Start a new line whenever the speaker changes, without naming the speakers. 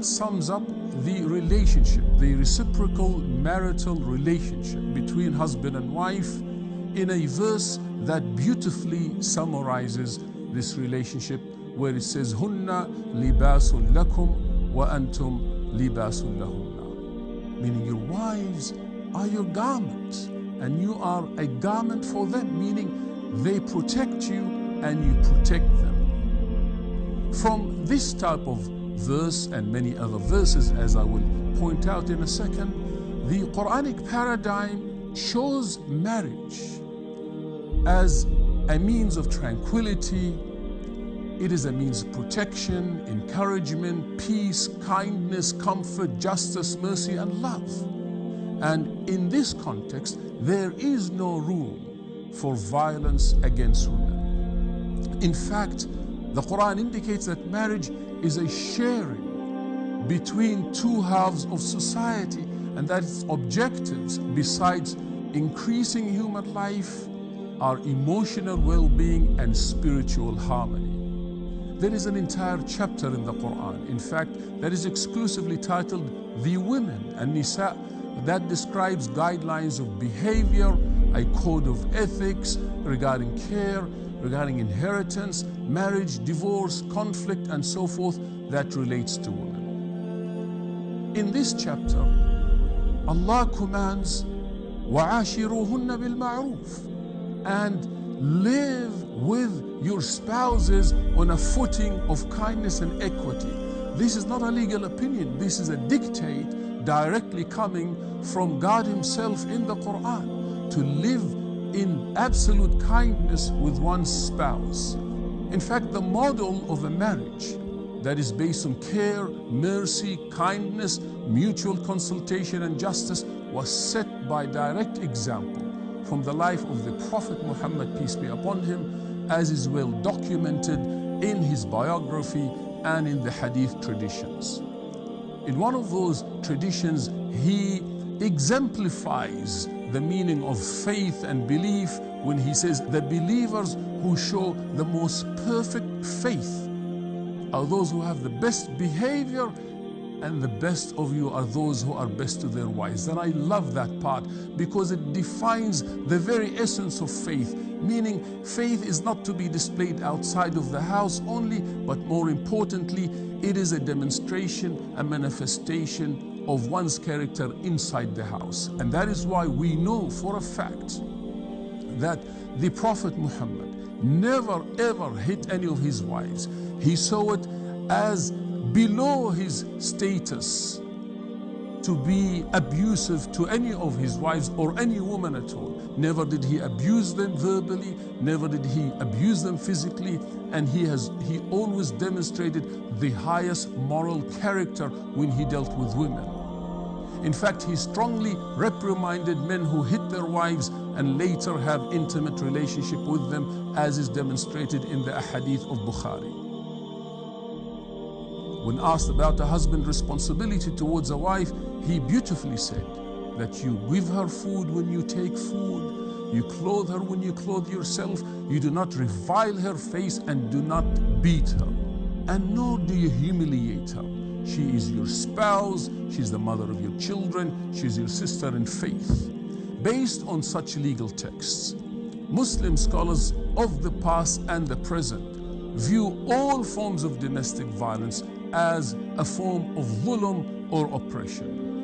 sums up the relationship, the reciprocal marital relationship between husband and wife in a verse that beautifully summarizes this relationship, where it says, Hunna libasun lakum wa antum libasun lahunna. Meaning your wives are your garments and you are a garment for them, meaning they protect you and you protect them. From this type of verse and many other verses, as I will point out in a second, the Quranic paradigm shows marriage as a means of tranquility. It is a means of protection, encouragement, peace, kindness, comfort, justice, mercy, and love. And in this context, there is no room for violence against women. In fact, the Quran indicates that marriage is a sharing between two halves of society, and that its objectives, besides increasing human life, are emotional well-being and spiritual harmony. There is an entire chapter in the Quran, in fact, that is exclusively titled The Women and Nisa, that describes guidelines of behavior, a code of ethics regarding care, regarding inheritance, marriage, divorce, conflict, and so forth that relates to women. In this chapter, Allah commands, وَعَاشِرُوهُنَّ بِالْمَعْرُوفِ, and live with your spouses on a footing of kindness and equity. This is not a legal opinion. This is a dictate directly coming from God Himself in the Quran, to live in absolute kindness with one's spouse. In fact, the model of a marriage that is based on care, mercy, kindness, mutual consultation, and justice was set by direct example from the life of the Prophet Muhammad, peace be upon him, as is well documented in his biography and in the hadith traditions. In one of those traditions, he exemplifies the meaning of faith and belief when he says, the believers who show the most perfect faith are those who have the best behavior, and the best of you are those who are best to their wives. And I love that part because it defines the very essence of faith, meaning faith is not to be displayed outside of the house only, but more importantly, it is a demonstration, a manifestation of one's character inside the house. And that is why we know for a fact that the Prophet Muhammad never ever hit any of his wives. He saw it as below his status to be abusive to any of his wives or any woman at all. Never did he abuse them verbally, never did he abuse them physically, and he always demonstrated the highest moral character when he dealt with women. In fact, he strongly reprimanded men who hit their wives and later have intimate relationship with them, as is demonstrated in the ahadith of Bukhari. When asked about a husband's responsibility towards a wife, he beautifully said that you give her food when you take food, you clothe her when you clothe yourself, you do not revile her face and do not beat her, and nor do you humiliate her. She is your spouse, she's the mother of your children, she's your sister in faith. Based on such legal texts, Muslim scholars of the past and the present view all forms of domestic violence as a form of dhulm or oppression.